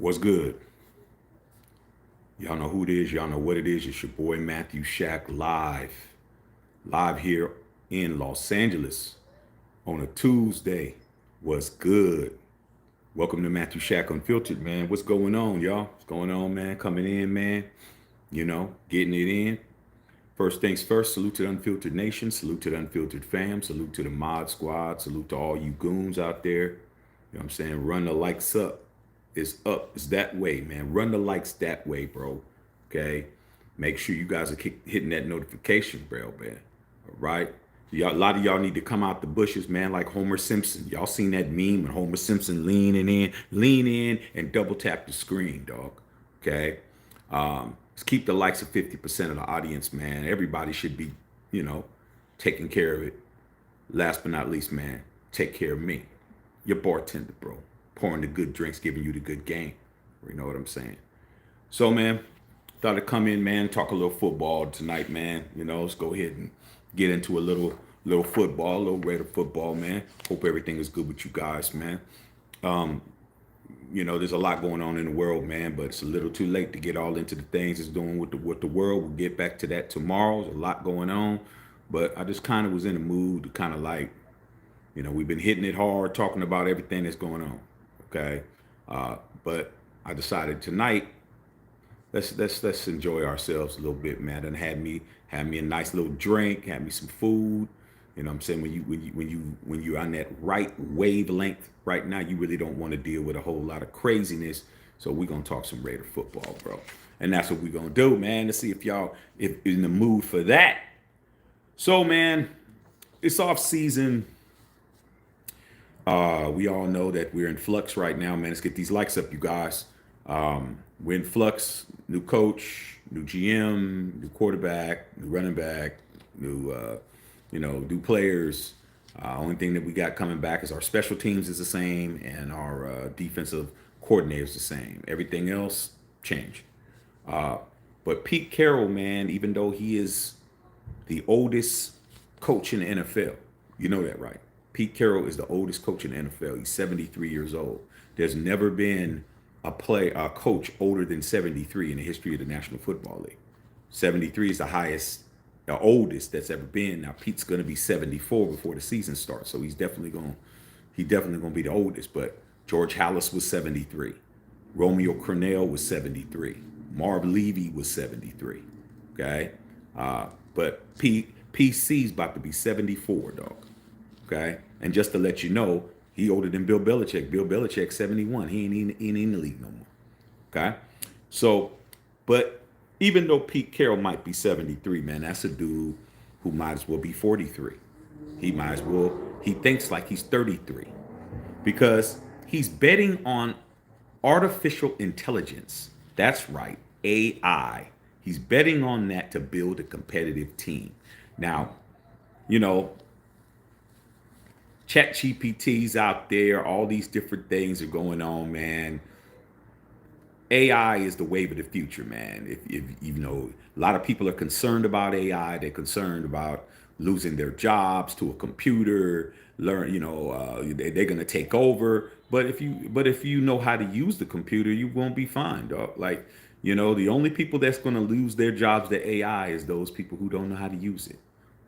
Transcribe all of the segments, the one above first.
What's good? Y'all know who it is. Y'all know what it is. It's your boy Matthew Shack live here in Los Angeles on a Tuesday. What's good? Welcome to Matthew Shack Unfiltered, man. What's going on, y'all? What's going on, man? Coming in, man. Getting it in. First things first, salute to the Unfiltered Nation, salute to the Unfiltered fam, salute to the Mod Squad, salute to all you goons out there. You know what I'm saying? Run the likes up. It's up. It's that way, man. Run the likes that way, bro. Okay? Make sure you guys are hitting that notification bell, man. All right? Y'all, a lot of y'all need to come out the bushes, man, like Homer Simpson. Y'all seen that meme when Homer Simpson lean in and double tap the screen, dog. Okay? Let's keep the likes of 50% of the audience, man. Everybody should be, taking care of it. Last but not least, man, take care of me. Your bartender, bro. Pouring the good drinks, giving you the good game. You know what I'm saying? So, man, thought I'd come in, man, talk a little football tonight, man. Let's go ahead and get into a little football, a little Raider football, man. Hope everything is good with you guys, man. There's a lot going on in the world, man, but it's a little too late to get all into the things it's doing with the world. We'll get back to that tomorrow. There's a lot going on, but I just kind of was in the mood to kind of like, we've been hitting it hard, talking about everything that's going on. Okay, but I decided tonight, let's enjoy ourselves a little bit, man. And had me a nice little drink, had me some food. You know what I'm saying? When you're on that right wavelength right now, you really don't want to deal with a whole lot of craziness. So we're gonna talk some Raider football, bro. And that's what we're gonna do, man. Let's see if y'all if in the mood for that. So, man, it's off season. We all know that we're in flux right now, man. Let's get these likes up, you guys. We're in flux. New coach, new GM, new quarterback, new running back, new players. Only thing that we got coming back is our special teams is the same and our defensive coordinator is the same. Everything else changed. But Pete Carroll, man, even though he is the oldest coach in the NFL, you know that, right? Pete Carroll is the oldest coach in the NFL. He's 73 years old. There's never been a coach older than 73 in the history of the National Football League. 73 is the highest, the oldest that's ever been. Now Pete's going to be 74 before the season starts, so he's definitely going to be the oldest. But George Halas was 73. Romeo Crennel was 73. Marv Levy was 73. Okay, but PC's about to be 74, dog. Okay, and just to let you know, he older than Bill Belichick. Bill Belichick 71. He ain't in the league no more. Okay, so, but even though Pete Carroll might be 73, man, that's a dude who might as well be 43. He thinks like he's 33 because he's betting on artificial intelligence. That's right, AI. He's betting on that to build a competitive team. Now, Chat GPTs out there, all these different things are going on, man. AI is the wave of the future, man. If a lot of people are concerned about AI. They're concerned about losing their jobs to a computer. They're going to take over. But if you know how to use the computer, you won't be fine, dog. Like, the only people that's going to lose their jobs to AI is those people who don't know how to use it.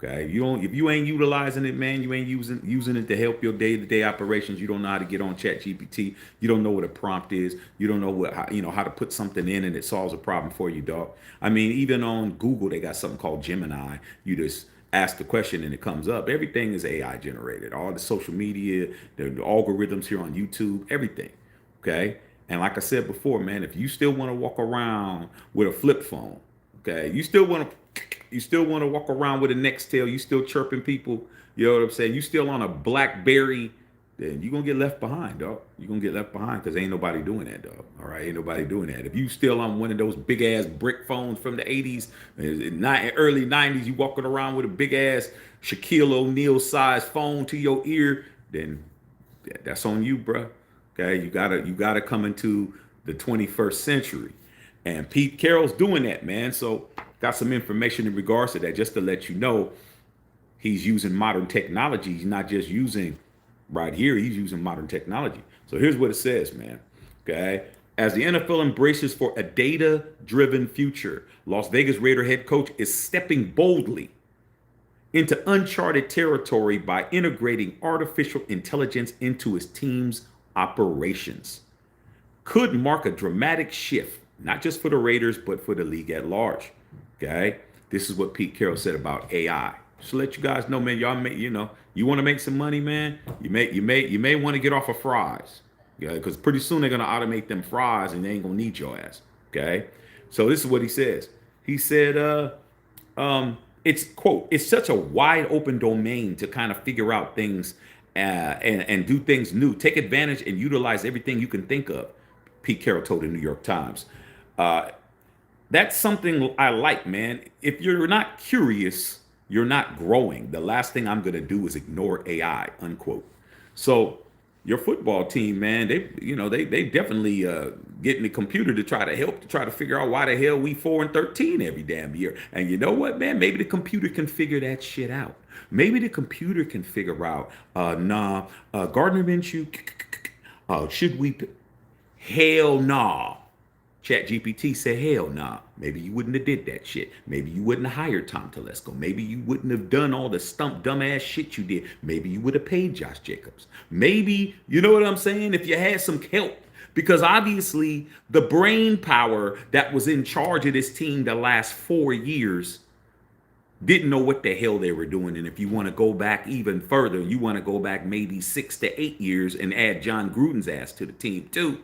Okay, if you ain't utilizing it, man, you ain't using it to help your day-to-day operations. You don't know how to get on Chat GPT. You don't know what a prompt is. You don't know how to put something in and it solves a problem for you, dog. I mean, even on Google, they got something called Gemini. You just ask the question and it comes up. Everything is AI generated. All the social media, the algorithms here on YouTube, everything. Okay, and like I said before, man, if you still want to walk around with a flip phone, okay, you still want to walk around with a Nextel, you still chirping people, you know what I'm saying? You still on a BlackBerry, then you're going to get left behind, dog. You're going to get left behind because ain't nobody doing that, dog. All right, ain't nobody doing that. If you still on one of those big-ass brick phones from the 80s, early 90s, you walking around with a big-ass Shaquille O'Neal-sized phone to your ear, then that's on you, bro. Okay, you gotta come into the 21st century. And Pete Carroll's doing that, man. So got some information in regards to that, just to let you know he's using modern technology. He's not just using right here, he's using modern technology. So here's what it says, man. Okay. As the NFL embraces for a data-driven future, Las Vegas Raider head coach is stepping boldly into uncharted territory by integrating artificial intelligence into his team's operations. Could mark a dramatic shift, not just for the Raiders, but for the league at large. Okay? This is what Pete Carroll said about AI. Just to let you guys know, man, y'all may, you want to make some money, man. You may want to get off of fries. Yeah, because pretty soon they're gonna automate them fries and they ain't gonna need your ass. Okay. So this is what he says. He said, it's quote, it's such a wide open domain to kind of figure out things and do things new. Take advantage and utilize everything you can think of. Pete Carroll told the New York Times. That's something I like, man. If you're not curious, you're not growing. The last thing I'm gonna do is ignore AI, unquote. So your football team, man, they definitely get in the computer to try to help to try to figure out why the hell we 4-13 every damn year. And you know what, man? Maybe the computer can figure that shit out. Maybe the computer can figure out, Gardner Minshew, should we? Hell nah. Chat GPT said, hell nah. Maybe you wouldn't have did that shit. Maybe you wouldn't have hired Tom Telesco. Maybe you wouldn't have done all the dumbass shit you did. Maybe you would have paid Josh Jacobs. Maybe, you know what I'm saying? If you had some help. Because obviously the brain power that was in charge of this team the last 4 years didn't know what the hell they were doing. And if you want to go back even further, you want to go back maybe 6 to 8 years and add John Gruden's ass to the team too.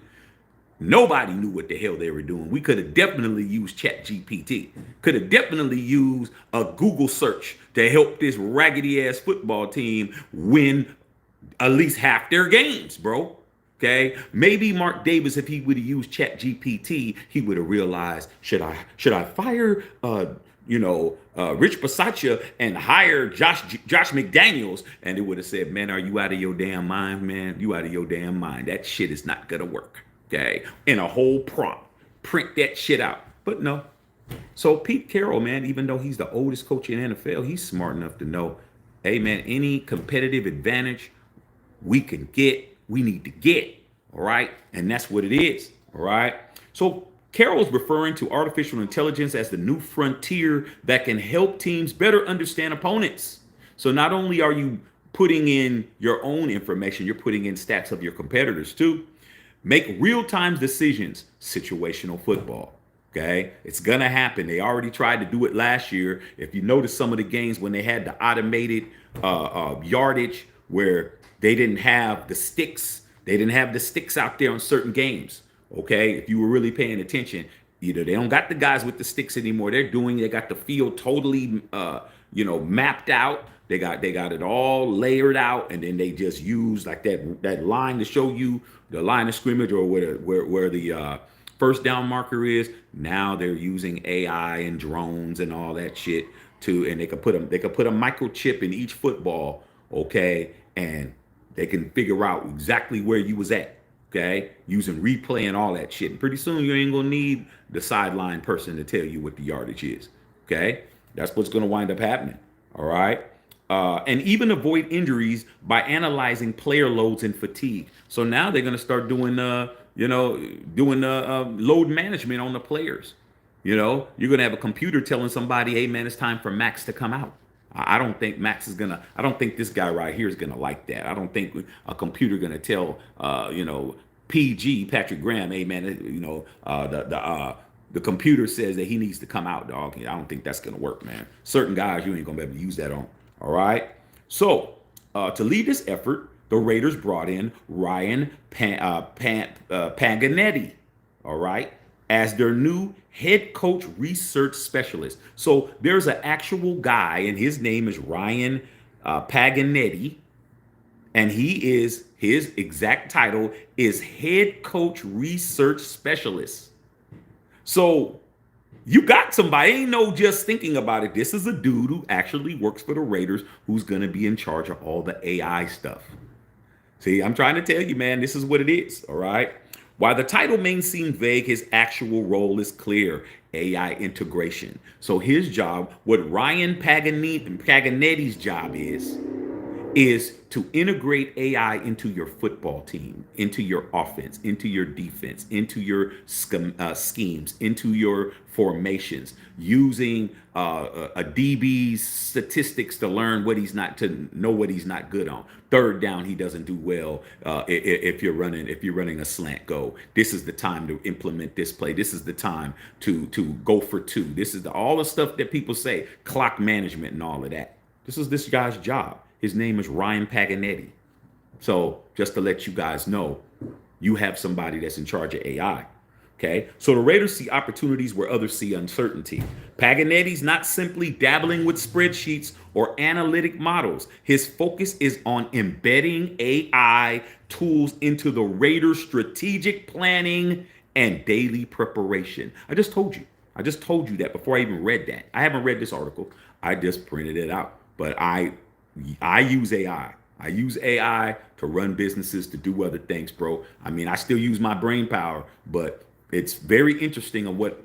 Nobody knew what the hell they were doing. We could have definitely used Chat GPT. Could have definitely used a Google search to help this raggedy ass football team win at least half their games, bro. Okay, maybe Mark Davis, if he would have used Chat GPT, he would have realized, should I fire Rich Bisaccia and hire Josh McDaniels? And it would have said, man, are you out of your damn mind, man? You out of your damn mind. That shit is not gonna work. Okay, in a whole prompt, print that shit out. But no. So Pete Carroll, man, even though he's the oldest coach in the NFL, he's smart enough to know, hey man, any competitive advantage we can get, we need to get. All right, and that's what it is. All right. So Carroll is referring to artificial intelligence as the new frontier that can help teams better understand opponents. So not only are you putting in your own information, you're putting in stats of your competitors too. Make real-time decisions, situational football. Okay, it's gonna happen. They already tried to do it last year. If you notice some of the games when they had the automated yardage where they didn't have the sticks, out there on certain games. Okay, if you were really paying attention, either they don't got the guys with the sticks anymore. They got the field totally mapped out. They got it all layered out, and then they just use like that line to show you the line of scrimmage or where the first down marker is. Now they're using AI and drones and all that shit and they could put a microchip in each football, okay, and they can figure out exactly where you was at, okay, using replay and all that shit. And pretty soon you ain't gonna need the sideline person to tell you what the yardage is, okay. That's what's gonna wind up happening. All right. And even avoid injuries by analyzing player loads and fatigue. So now they're going to start doing load management on the players. You're going to have a computer telling somebody, hey, man, it's time for Max to come out. I don't think I don't think this guy right here is going to like that. I don't think a computer going to tell, PG, Patrick Graham, hey, man, the computer says that he needs to come out, dog. I don't think that's going to work, man. Certain guys, you ain't going to be able to use that on. All right. So to lead this effort, the Raiders brought in Ryan Paganetti, all right, as their new head coach research specialist. So there's an actual guy, and his name is Ryan Paganetti, and his exact title is head coach research specialist. So you got somebody, ain't no just thinking about it. This is a dude who actually works for the Raiders who's going to be in charge of all the AI stuff. See, I'm trying to tell you, man, this is what it is. All right. While the title may seem vague, his actual role is clear: AI integration. So his job, what Ryan Paganetti's job is is to integrate AI into your football team, into your offense, into your defense, into your schemes, into your formations, using a DB's statistics to learn what he's not, to know what he's not good on. Third down, he doesn't do well. If you're running a slant go, this is the time to implement this play. This is the time to go for two. This is all the stuff that people say, clock management and all of that. This is this guy's job. His name is Ryan Paganetti. So just to let you guys know, you have somebody that's in charge of AI. Okay. So the Raiders see opportunities where others see uncertainty. Paganetti's not simply dabbling with spreadsheets or analytic models. His focus is on embedding AI tools into the Raiders' strategic planning and daily preparation. I just told you. I just told you that before I even read that. I haven't read this article. I just printed it out. But I use AI. I use AI to run businesses, to do other things, bro. I mean, I still use my brain power, but it's very interesting on what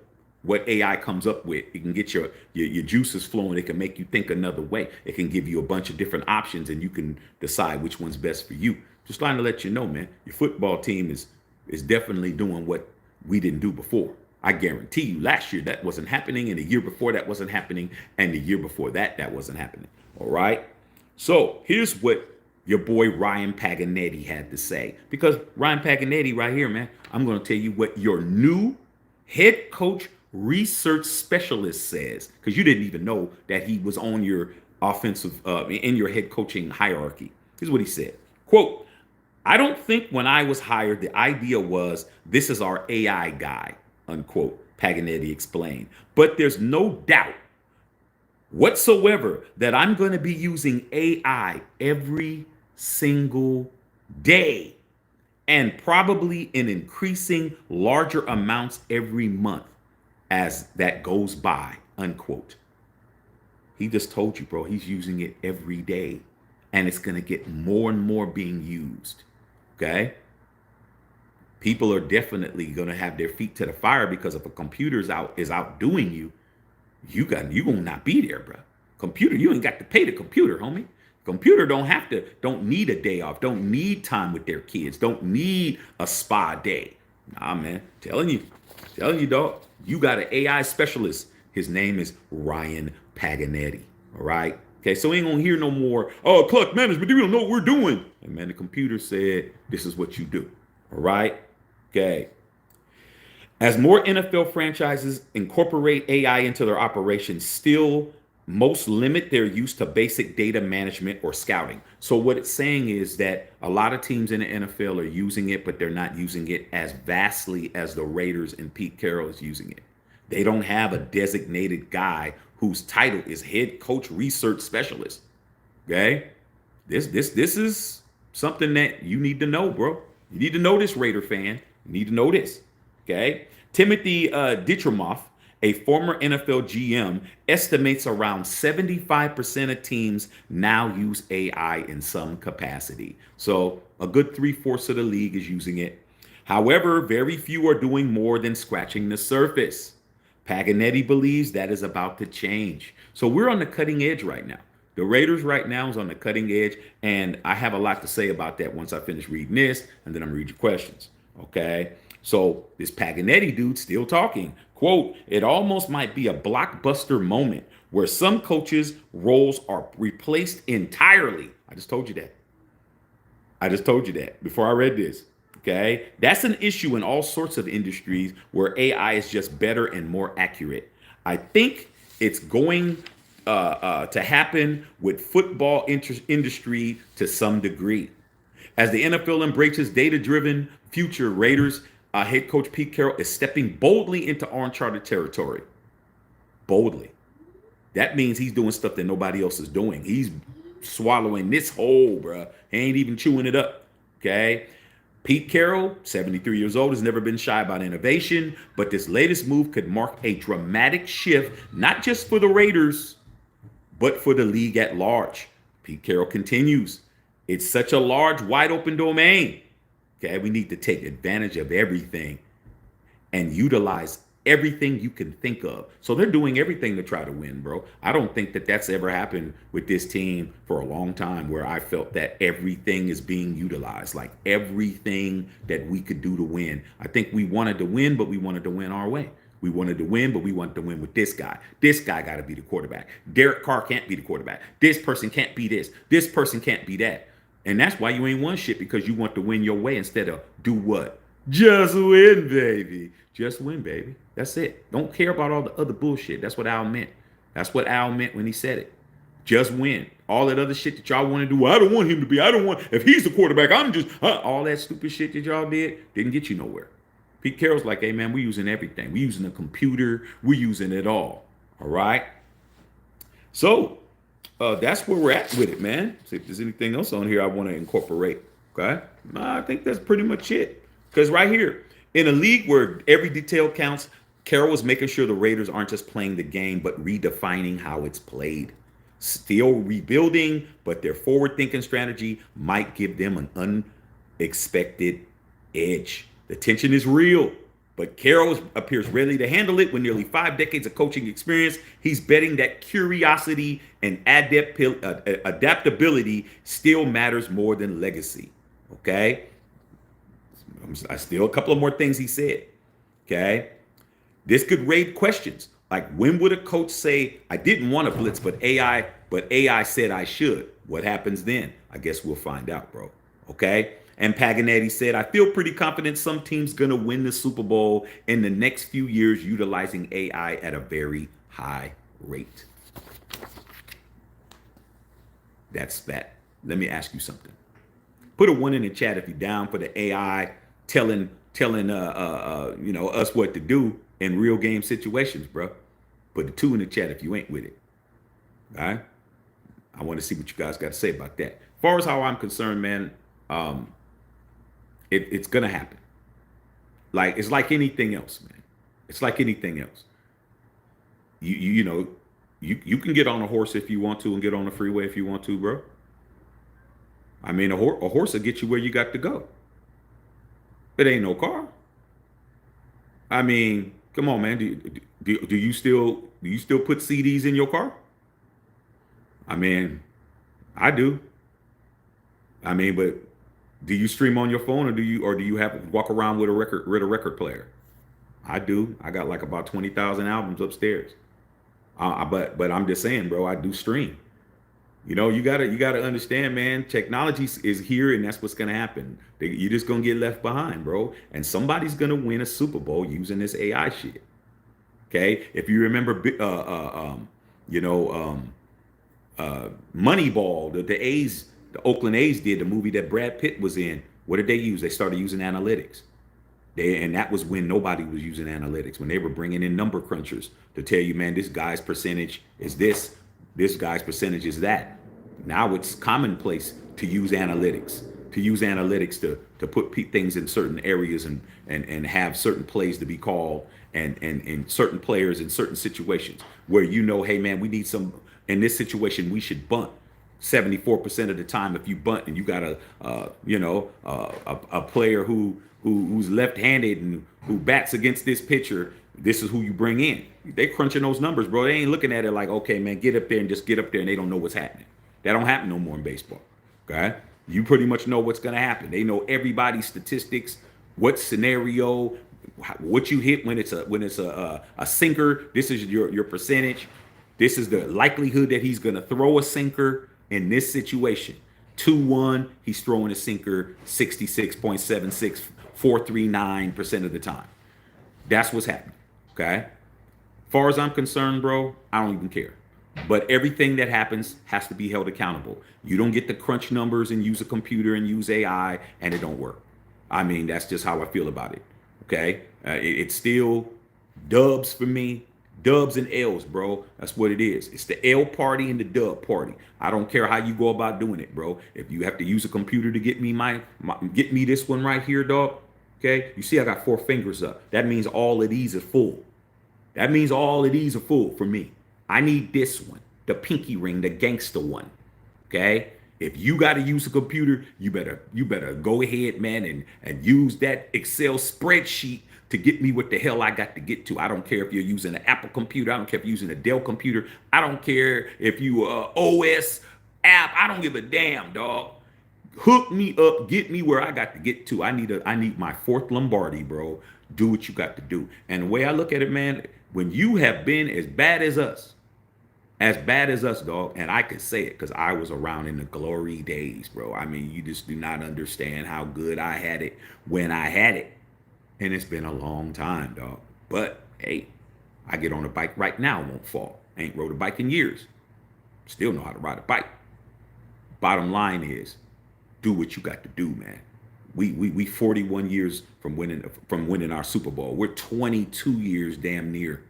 AI comes up with. It can get your juices flowing. It can make you think another way. It can give you a bunch of different options, and you can decide which one's best for you. Just trying to let you know, man, your football team is definitely doing what we didn't do before. I guarantee you, last year that wasn't happening, and the year before that wasn't happening, and the year before that wasn't happening. All right. So here's what your boy Ryan Paganetti had to say. Because Ryan Paganetti right here, man, I'm going to tell you what your new head coach research specialist says. Because you didn't even know that he was on your offensive, in your head coaching hierarchy. Here's what he said. Quote, I don't think when I was hired, the idea was this is our AI guy, unquote, Paganetti explained. But there's no doubt whatsoever that I'm going to be using AI every single day, and probably in increasing larger amounts every month as that goes by, unquote. He just told you, bro, he's using it every day, and it's going to get more and more being used. Okay. People are definitely going to have their feet to the fire, because if a computer is outdoing you, you gonna not be there, bro. Computer, you ain't got to pay the computer, homie. Computer don't need a day off, don't need time with their kids, don't need a spa day. Nah, man, telling you, dog. You got an AI specialist. His name is Ryan Paganetti. All right. Okay, so we ain't gonna hear no more. Oh, clock management, we don't know what we're doing. And man, the computer said this is what you do. All right. Okay. As more NFL franchises incorporate AI into their operations, still most limit their use to basic data management or scouting. So what it's saying is that a lot of teams in the NFL are using it, but they're not using it as vastly as the Raiders and Pete Carroll is using it. They don't have a designated guy whose title is head coach research specialist. Okay? This is something that you need to know, bro. You need to know this, Raider fan. You need to know this. Okay. Timothy Dietrimoff, a former NFL GM, estimates around 75% of teams now use AI in some capacity. So a good 3/4 of the league is using it. However, very few are doing more than scratching the surface. Paganetti believes that is about to change. So we're on the cutting edge right now. The Raiders right now is on the cutting edge, and I have a lot to say about that once I finish reading this, and then I'm gonna read your questions. Okay. So this Paganetti dude still talking. Quote, it almost might be a blockbuster moment where some coaches' roles are replaced entirely. I just told you that. I just told you that before I read this. Okay. That's an issue in all sorts of industries where AI is just better and more accurate. I think it's going to happen with football industry to some degree. As the NFL embraces data-driven future, Raiders head coach Pete Carroll is stepping boldly into uncharted territory. Boldly. That means he's doing stuff that nobody else is doing. He's swallowing this whole, bruh. He ain't even chewing it up. Okay. Pete Carroll, 73 years old, has never been shy about innovation, but this latest move could mark a dramatic shift, not just for the Raiders, but for the league at large. Pete Carroll continues. It's such a large, wide open domain. Okay, we need to take advantage of everything and utilize everything you can think of. So they're doing everything to try to win, bro. I don't think that that's ever happened with this team for a long time where I felt that everything is being utilized, like everything that we could do to win. I think we wanted to win, but we wanted to win our way. We wanted to win, but we wanted to win with this guy. This guy got to be the quarterback. Derek Carr can't be the quarterback. This person can't be this. This person can't be that. And that's why you ain't won shit, because you want to win your way instead of do what? Just win, baby. Just win, baby. That's it. Don't care about all the other bullshit. That's what Al meant. That's what Al meant when he said it. Just win. All that other shit that y'all want to do, I don't want him to be. I don't want, if he's the quarterback, I'm just, all that stupid shit that y'all didn't get you nowhere. Pete Carroll's like, hey, man, we're using everything. We're using the computer. We're using it all. All right? So that's where we're at with it, man. See if there's anything else on here I want to incorporate. Okay? I think that's pretty much it. Because right here, in a league where every detail counts, Carroll was making sure the Raiders aren't just playing the game, but redefining how it's played. Still rebuilding, but their forward-thinking strategy might give them an unexpected edge. The tension is real, but Carroll appears ready to handle it with nearly 5 decades of coaching experience. He's betting that curiosity and adaptability still matters more than legacy. Okay? I still a couple of more things he said. Okay? This could raise questions. Like, when would a coach say, I didn't want to blitz, but AI said I should? What happens then? I guess we'll find out, bro. Okay? And Paganetti said, I feel pretty confident some team's going to win the Super Bowl in the next few years utilizing AI at a very high rate. That's that. Let me ask you something. Put a 1 in the chat if you're down for the AI telling us what to do in real game situations, bro. Put the 2 in the chat if you ain't with it. All right? I want to see what you guys got to say about that. As far as how I'm concerned, man, it's gonna happen. Like, it's like anything else, man. It's like anything else. You can get on a horse if you want to and get on the freeway if you want to, bro. I mean, a horse will get you where you got to go. It ain't no car. I mean, come on, man. Do you still put CDs in your car? I mean, I do. I mean, but do you stream on your phone, or do you have to walk around with a record player? I do. I got like about 20,000 albums upstairs. But I'm just saying, bro, I do stream. You gotta understand, man. Technology is here, and that's what's gonna happen. You're just gonna get left behind, bro. And somebody's gonna win a Super Bowl using this AI shit. Okay, if you remember, Moneyball, the Oakland A's did, the movie that Brad Pitt was in. What did they use? They started using analytics. And that was when nobody was using analytics, when they were bringing in number crunchers to tell you, man, this guy's percentage is this guy's percentage is that. Now it's commonplace to use analytics, to put things in certain areas and have certain plays to be called and certain players in certain situations where, hey, man, we need some, in this situation, we should bunt 74% of the time. If you bunt and you got a player who's left-handed and who bats against this pitcher, this is who you bring in. They crunching those numbers, bro. They ain't looking at it like, okay, man, get up there and just get up there, and they don't know what's happening. That don't happen no more in baseball. Okay? You pretty much know what's gonna happen. They know everybody's statistics, what scenario, what you hit when it's a sinker. This is your percentage. This is the likelihood that he's gonna throw a sinker in this situation. 2-1, he's throwing a sinker 66.76, 439% of the time. That's what's happening. Okay? As far as I'm concerned, bro, I don't even care. But everything that happens has to be held accountable. You don't get to crunch numbers and use a computer and use AI and it don't work. I mean, that's just how I feel about it. Okay? It's still dubs for me. Dubs and L's, bro. That's what it is. It's the L party and the dub party. I don't care how you go about doing it, bro. If you have to use a computer to get me this one right here, dog. Okay? You see I got 4 fingers up. That means all of these are full. That means all of these are full for me. I need this one, the pinky ring, the gangster one. Okay? If you got to use a computer, you better go ahead, man, and use that Excel spreadsheet to get me what the hell I got to get to. I don't care if you're using an Apple computer. I don't care if you're using a Dell computer. I don't care if you OS app. I don't give a damn, dog. Hook me up, get me where I got to get to. I need my fourth Lombardi, bro. Do what you got to do. And the way I look at it, man, when you have been as bad as us, dog, and I can say it because I was around in the glory days, bro. I mean, you just do not understand how good I had it when I had it. And it's been a long time, dog. But hey, I get on a bike right now, won't fall. Ain't rode a bike in years. Still know how to ride a bike. Bottom line is, do what you got to do, man. We 41 years from winning our Super Bowl. We're 22 years damn near.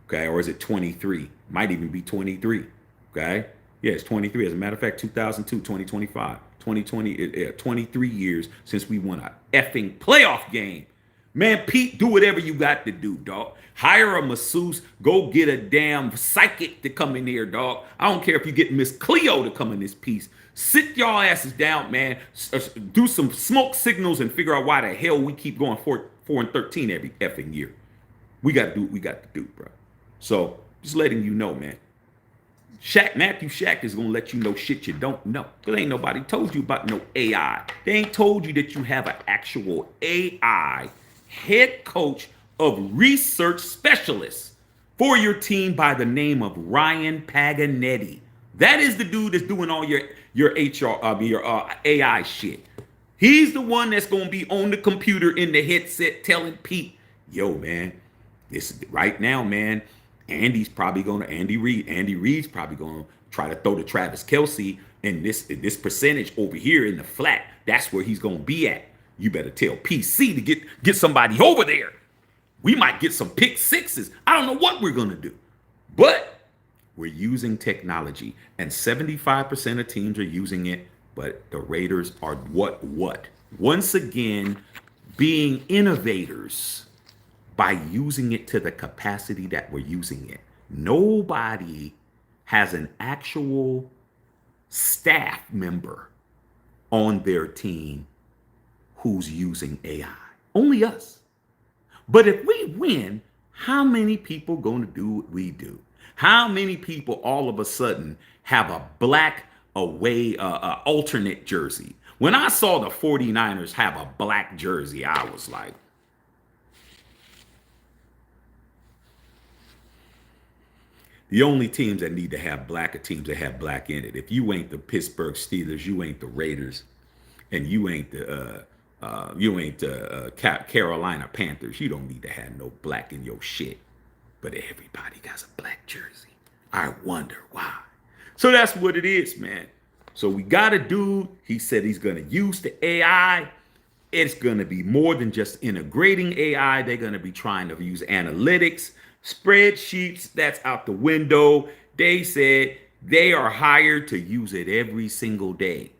Okay, or is it 23? Might even be 23. Okay, yeah, it's 23. As a matter of fact, 2002, 2025, 2020, 23 years since we won a effing playoff game. Man, Pete, do whatever you got to do, dog. Hire a masseuse. Go get a damn psychic to come in here, dog. I don't care if you get Miss Cleo to come in this piece. Sit y'all asses down, man. Do some smoke signals and figure out why the hell we keep going 4-13 every effing year. We got to do what we got to do, bro. So just letting you know, man. Matthew Shack is gonna let you know shit you don't know. Because ain't nobody told you about no AI. They ain't told you that you have an actual AI head coach of research specialists for your team by the name of Ryan Paganetti. That is the dude that's doing all your AI shit. He's the one that's gonna be on the computer in the headset telling Pete, yo, man, this is right now, man. Andy Reid's probably gonna try to throw to Travis Kelce in this percentage over here in the flat. That's where he's gonna be at. You better tell PC to get somebody over there. We might get some pick sixes. I don't know what we're gonna do, but we're using technology, and 75% of teams are using it. But the Raiders are what? Once again, being innovators by using it to the capacity that we're using it. Nobody has an actual staff member on their team who's using AI. Only us. But if we win, how many people going to do what we do? How many people all of a sudden have a black away alternate jersey? When I saw the 49ers have a black jersey, I was like, the only teams that need to have black are teams that have black in it. If you ain't the Pittsburgh Steelers, you ain't the Raiders, and you ain't the Carolina Panthers, you don't need to have no black in your shit. But everybody got a black jersey. I wonder why. So that's what it is, man. So we got a dude. He said he's going to use the AI. It's going to be more than just integrating AI. They're going to be trying to use analytics. Spreadsheets, that's out the window. They said they are hired to use it every single day.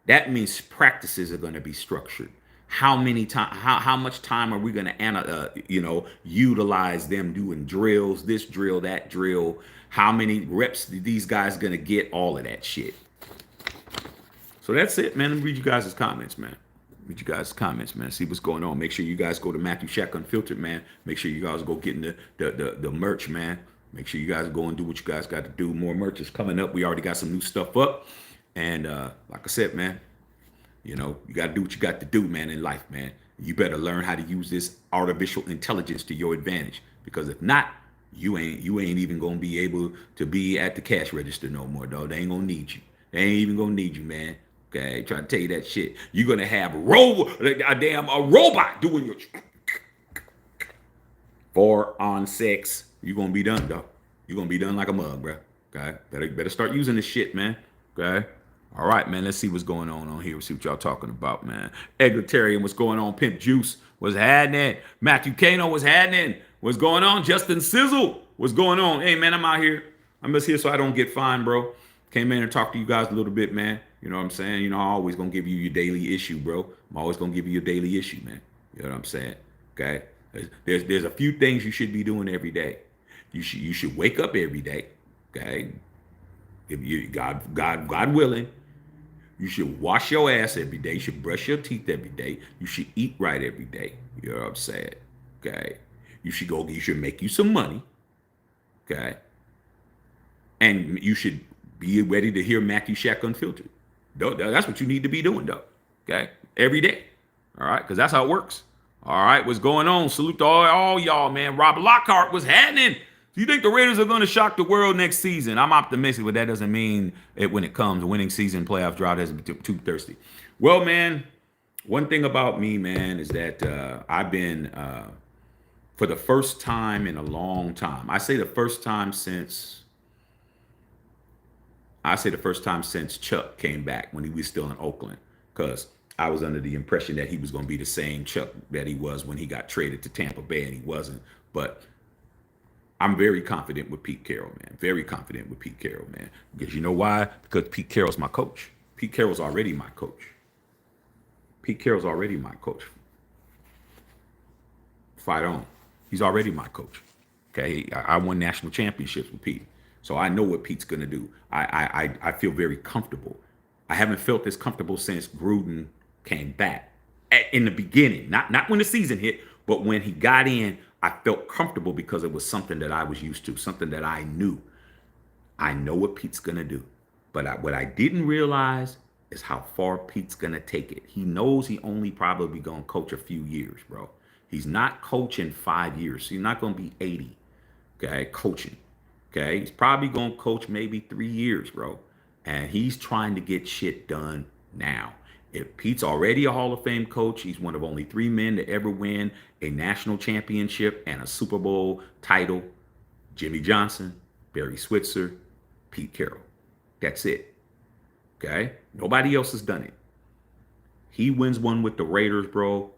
That means practices are going to be structured. How much time are we going to utilize them doing drills, this drill, that drill? How many reps these guys going to get? All of that shit. So that's it, man. Let me read you guys' comments, man. See what's going on. Make sure you guys go to Matthew Shack Unfiltered, man. Make sure you guys go get in the merch, man. Make sure you guys go and do what you guys got to do. More merch is coming up. We already got some new stuff up. And like I said, man, you got to do what you got to do, man, in life, man. You better learn how to use this artificial intelligence to your advantage. Because if not, you ain't even going to be able to be at the cash register no more, dog. They ain't going to need you. They ain't even going to need you, man. Okay, trying to tell you that shit. You're gonna have a robot doing your 4 on 6. You're gonna be done, dog. You're gonna be done like a mug, bro. Okay, better start using this shit, man. Okay. All right, man. Let's see what's going on here. Let's see what y'all talking about, man. Egalitarian, what's going on? Pimp Juice, what's happening? Matthew Kano, what's happening? What's going on? Justin Sizzle, what's going on? Hey, man, I'm out here. I'm just here so I don't get fined, bro. Came in and talked to you guys a little bit, man. You know what I'm saying? I'm always going to give you your daily issue, bro. I'm always going to give you your daily issue, man. You know what I'm saying? Okay? There's a few things you should be doing every day. You should wake up every day, okay? If you God willing, you should wash your ass every day. You should brush your teeth every day. You should eat right every day. You know what I'm saying? Okay. You should make you some money. Okay. And you should be ready to hear Mackie Shack Unfiltered. That's what you need to be doing, though. Okay. Every day. All right. Because that's how it works. All right. What's going on? Salute to all y'all, man. Rob Lockhart, what's happening? Do you think the Raiders are going to shock the world next season? I'm optimistic, but that doesn't mean it when it comes. Winning season, playoff drought hasn't been too thirsty. Well, man, one thing about me, man, is that I've been, for the first time in a long time, I say the first time since Chuck came back when he was still in Oakland, because I was under the impression that he was going to be the same Chuck that he was when he got traded to Tampa Bay, and he wasn't. But I'm very confident with Pete Carroll, man. Very confident with Pete Carroll, man. Because you know why? Because Pete Carroll's my coach. Pete Carroll's already my coach. Pete Carroll's already my coach. Fight on. He's already my coach. Okay, I won national championships with Pete, so I know what Pete's gonna do. I feel very comfortable. I haven't felt this comfortable since Gruden came back. In the beginning, not when the season hit, but when he got in, I felt comfortable because it was something that I was used to, something that I knew. I know what Pete's gonna do, but what I didn't realize is how far Pete's gonna take it. He knows he only probably gonna coach a few years, bro. He's not coaching 5 years. He's not gonna be 80. Okay, coaching. Okay, he's probably gonna coach maybe 3 years, bro. And he's trying to get shit done now. If Pete's already a Hall of Fame coach, he's one of only 3 men to ever win a national championship and a Super Bowl title. Jimmy Johnson, Barry Switzer, Pete Carroll. That's it. Okay? Nobody else has done it. He wins one with the Raiders, bro.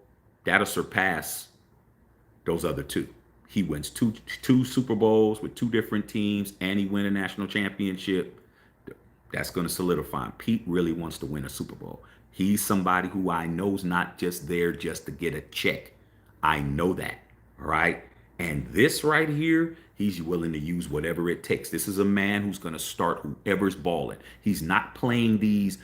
That'll surpass those other two. He wins two Super Bowls with 2 different teams, and he win a national championship. That's going to solidify him. Pete really wants to win a Super Bowl. He's somebody who I know is not just there just to get a check. I know that, all right? And this right here, he's willing to use whatever it takes. This is a man who's going to start whoever's balling. He's not playing these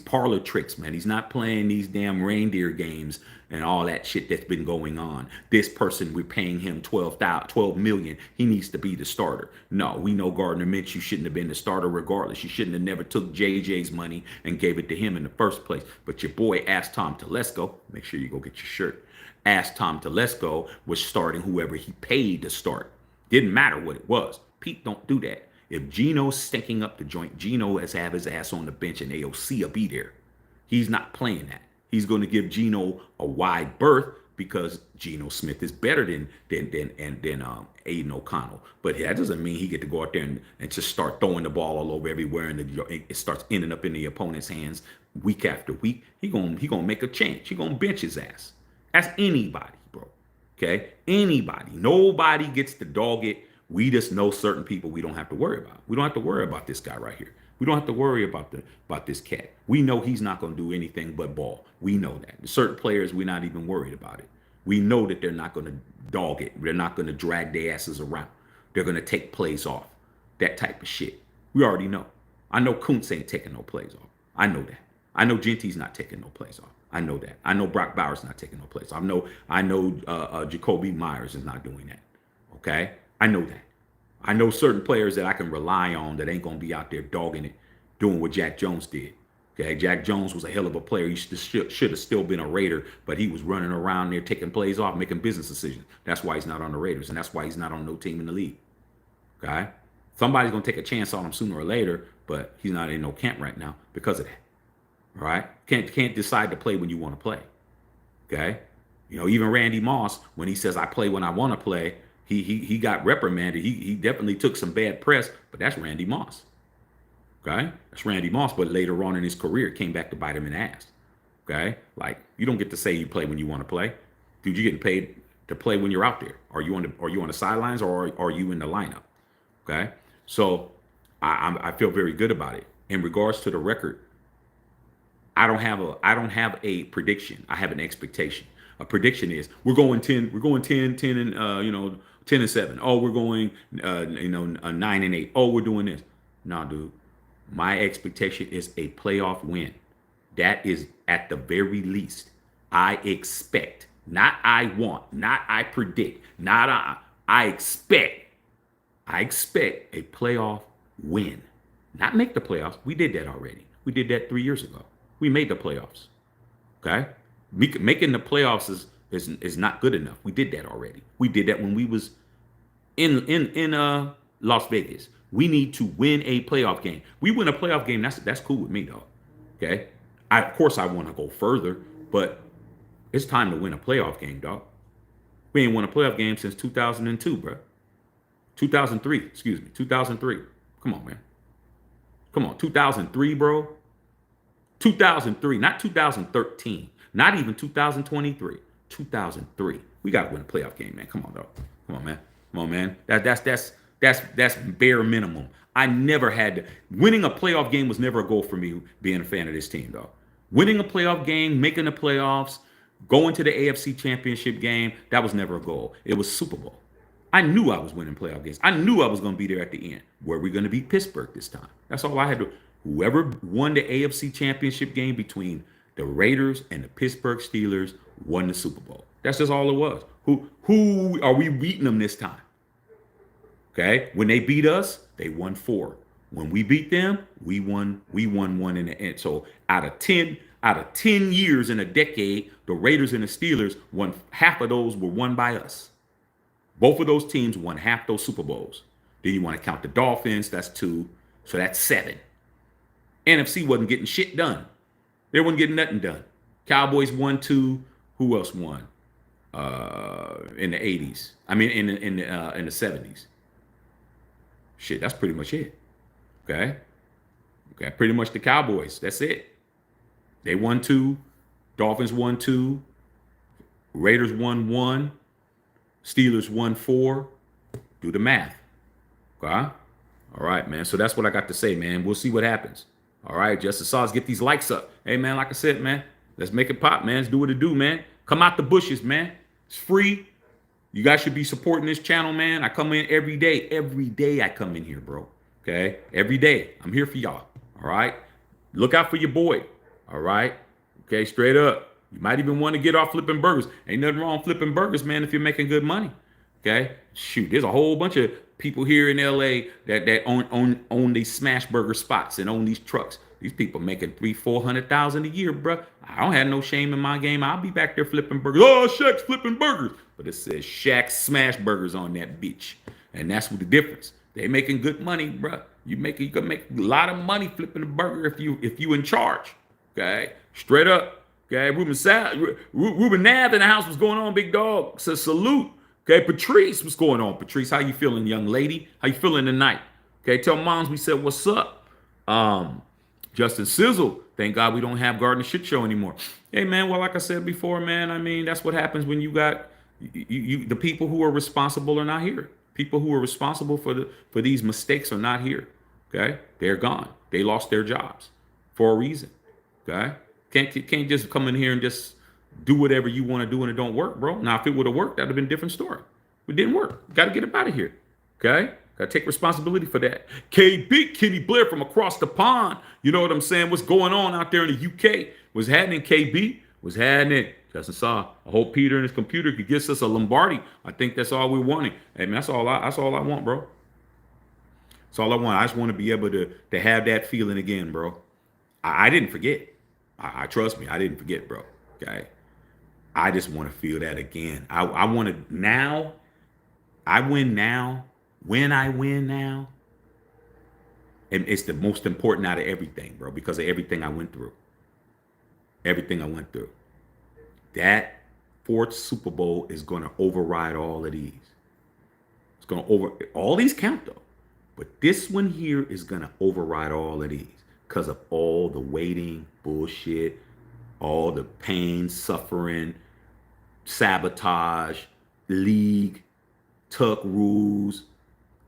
parlor tricks, man. He's not playing these damn reindeer games and all that shit that's been going on. This person, we're paying him $12 million. He needs to be the starter. No, we know Gardner Minshew shouldn't have been the starter regardless. You shouldn't have never took JJ's money and gave it to him in the first place. But your boy asked Tom Telesco, make sure you go get your shirt. Asked Tom Telesco was starting whoever he paid to start. Didn't matter what it was. Pete don't do that. If Geno's stinking up the joint, Geno has to have his ass on the bench and AOC will be there. He's not playing that. He's going to give Geno a wide berth because Geno Smith is better than Aiden O'Connell. But that doesn't mean he get to go out there and just start throwing the ball all over everywhere and it starts ending up in the opponent's hands week after week. He gonna make a change. He gonna bench his ass. That's anybody, bro. Okay? Anybody. Nobody gets to dog it. We just know certain people we don't have to worry about. We don't have to worry about this guy right here. We don't have to worry about this cat. We know he's not going to do anything but ball. We know that. Certain players, we're not even worried about it. We know that they're not going to dog it. They're not going to drag their asses around. They're going to take plays off. That type of shit. We already know. I know Kuntz ain't taking no plays off. I know that. I know Genty's not taking no plays off. I know that. I know Brock Bowers not taking no plays off. I know Jacoby Myers is not doing that. Okay? I know that. I know certain players that I can rely on that ain't going to be out there dogging it, doing what Jack Jones did. Okay, Jack Jones was a hell of a player. He should have still been a Raider, but he was running around there taking plays off, making business decisions. That's why he's not on the Raiders, and that's why he's not on no team in the league. Okay? Somebody's going to take a chance on him sooner or later, but he's not in no camp right now because of that. All right? Can't decide to play when you want to play. Okay? You know, even Randy Moss, when he says, I play when I want to play, he got reprimanded. He definitely took some bad press, but that's Randy Moss. Okay? That's Randy Moss, but later on in his career, it came back to bite him in the ass. Okay? Like, you don't get to say you play when you want to play. Dude, you're getting paid to play when you're out there. Are you on the sidelines or are you in the lineup? Okay? So I feel very good about it. In regards to the record, I don't have a prediction. I have an expectation. A prediction is we're going 10 and 10 and 7. Oh, we're going 9 and 8. Oh, we're doing this. No, dude. My expectation is a playoff win. That is at the very least. I expect Not I want, not I predict, not I expect. I expect a playoff win. Not make the playoffs. We did that already. We did that 3 years ago. We made the playoffs. Okay? Making the playoffs is not good enough. We did that already. We did that when we was in Las Vegas. We need to win a playoff game. We win a playoff game. That's cool with me, though. Okay? Of course I want to go further, but it's time to win a playoff game, dog. We ain't won a playoff game since 2002, bro. 2003, excuse me, 2003. Come on, man. Come on, 2003, bro. 2003, not 2013, not even 2023, 2003. We got to win a playoff game, man. Come on, dog. Come on, man. Come on, man. That's bare minimum. I never had to. Winning a playoff game was never a goal for me being a fan of this team, dog. Winning a playoff game, making the playoffs, going to the AFC Championship game, that was never a goal. It was Super Bowl. I knew I was winning playoff games. I knew I was going to be there at the end. Were we going to beat Pittsburgh this time? That's all I had to. Whoever won the AFC Championship game between the Raiders and the Pittsburgh Steelers won the Super Bowl. That's just all it was. Who are we beating them this time? Okay. When they beat us, they won 4. When we beat them, we won 1 in the end. So out of 10 years in a decade, the Raiders and the Steelers won half of those were won by us. Both of those teams won half those Super Bowls. Then you want to count the Dolphins, that's 2. So that's 7. NFC wasn't getting shit done. They wasn't getting nothing done. Cowboys won 2. Who else won? In the 80s. I mean, in the 70s. Shit, that's pretty much it. Okay? Okay, pretty much the Cowboys. That's it. They won 2. Dolphins won 2. Raiders won 1. Steelers won 4. Do the math. Okay? All right, man. So that's what I got to say, man. We'll see what happens. All right, Justice Sauce, get these likes up. Hey, man, like I said, man, let's make it pop, man. Let's do what it do, man. Come out the bushes, man. It's free. You guys should be supporting this channel, man. I come in every day. Every day I come in here, bro. Okay? Every day. I'm here for y'all. All right? Look out for your boy. All right? Okay, straight up. You might even want to get off flipping burgers. Ain't nothing wrong flipping burgers, man, if you're making good money. Okay? Shoot, there's a whole bunch of people here in LA that own these smash burger spots and own these trucks. These people making $300,000-400,000 a year, bro. I don't have no shame in my game. I'll be back there flipping burgers. Oh, Shaq's flipping burgers. But it says Shaq Smash Burgers on that bitch. And that's what the difference. They making good money, bro. You can make a lot of money flipping a burger if you in charge. Okay? Straight up. Okay, Ruben Nav in the house. What's going on, big dog? Says salute. Okay, Patrice, what's going on, Patrice? How you feeling, young lady? How you feeling tonight? Okay, tell moms we said what's up. Justin Sizzle, thank God we don't have Garden Shit Show anymore. Hey, man, well, like I said before, man, I mean, that's what happens when you got the people who are responsible are not here. People who are responsible for these mistakes are not here. Okay, they're gone. They lost their jobs for a reason. Okay, can't just come in here and just do whatever you want to do and it don't work, bro. Now, if it would have worked, that'd have been a different story. It didn't work. Got to get up out of here. Okay? Got to take responsibility for that. KB, Kenny Blair from across the pond. You know what I'm saying? What's going on out there in the UK? What's happening, KB? What's happening? Justin Saw. I hope Peter and his computer could get us a Lombardi. I think that's all we're wanting. Hey, man, that's all I want, bro. That's all I want. I just want to be able to have that feeling again, bro. I didn't forget. I trust me. I didn't forget, bro. Okay? I just want to feel that again. I want to now. I win now. When I win now. And it's the most important out of everything, bro, because of everything I went through. Everything I went through. That 4th Super Bowl is going to override all of these. It's going to all these count, though. But this one here is going to override all of these because of all the waiting, bullshit, all the pain, suffering, sabotage, league, tuck rules,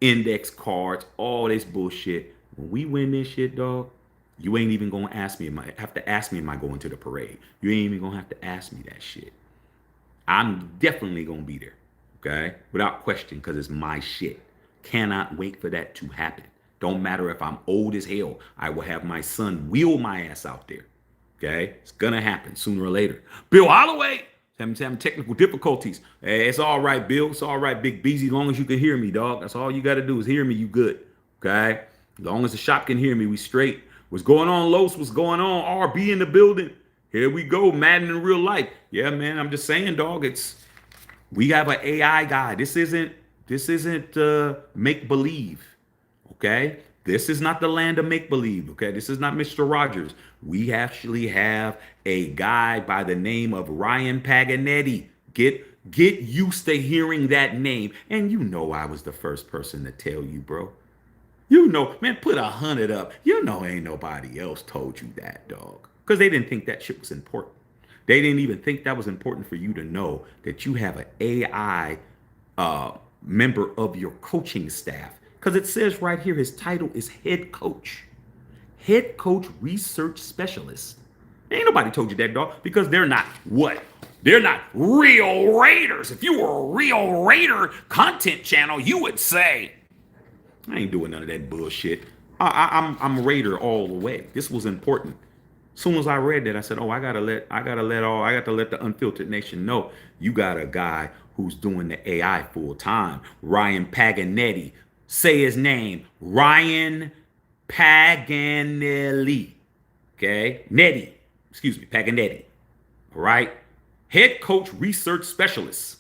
index cards, all this bullshit. When we win this shit, dog, you ain't even gonna ask me. Have to ask me, am I going to the parade? You ain't even gonna have to ask me that shit. I'm definitely gonna be there, okay? Without question, because it's my shit. Cannot wait for that to happen. Don't matter if I'm old as hell. I will have my son wheel my ass out there. Okay? It's gonna happen sooner or later. Bill Holloway, Having technical difficulties. Hey, it's all right, Bill. It's all right, Big Beezy. As long as you can hear me, dog. That's all you got to do is hear me. You good. Okay? As long as the shop can hear me, we straight. What's going on, Los? What's going on? RB in the building. Here we go. Madden in real life. Yeah, man. I'm just saying, dog. We have an AI guy. This isn't make believe. Okay? This is not the land of make believe. Okay? This is not Mr. Rogers. We actually have a guy by the name of Ryan Paganetti. Get used to hearing that name. And you know I was the first person to tell you, bro. You know, man, put 100 up. You know ain't nobody else told you that, dog. Because they didn't think that shit was important. They didn't even think that was important for you to know that you have an AI member of your coaching staff. Because it says right here, his title is head coach. Head coach research specialist. Ain't nobody told you that, dog, because they're not what? They're not real Raiders. If you were a real Raider content channel, you would say, I ain't doing none of that bullshit. I'm a Raider all the way. This was important. As soon as I read that, I said, "Oh, I got to let the unfiltered nation know you got a guy who's doing the AI full time." Ryan Paganetti. Say his name, Ryan Paganetti. Okay, Paganetti. All right, head coach research specialist.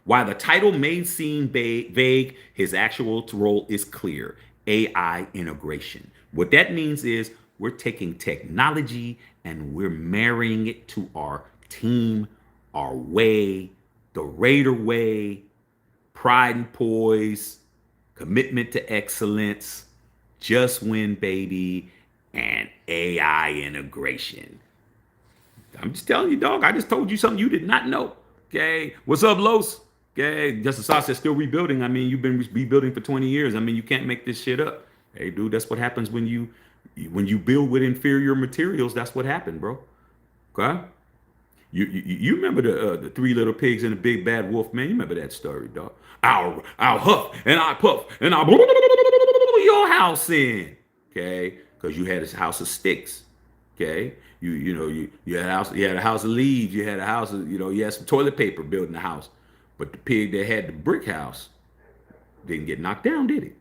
While the title may seem vague, his actual role is clear: AI integration. What that means is we're taking technology and we're marrying it to our team, our way, the Raider way, pride and poise, commitment to excellence, just win, baby, and AI integration. I'm just telling you, dog. I just told you something you did not know. Okay. What's up, Los? Okay. Justice Sauce says still rebuilding. I mean, you've been rebuilding for 20 years. I mean, you can't make this shit up. Hey, dude, that's what happens when you build with inferior materials. That's what happened, bro. Okay. You remember the Three Little Pigs and the Big Bad Wolf, man? You remember that story, dog? I'll huff and I puff and I'll blow your house in. Okay. Because you had a house of sticks. Okay. You had a house of leaves, you had a house of, you had some toilet paper building the house. But the pig that had the brick house didn't get knocked down, did it?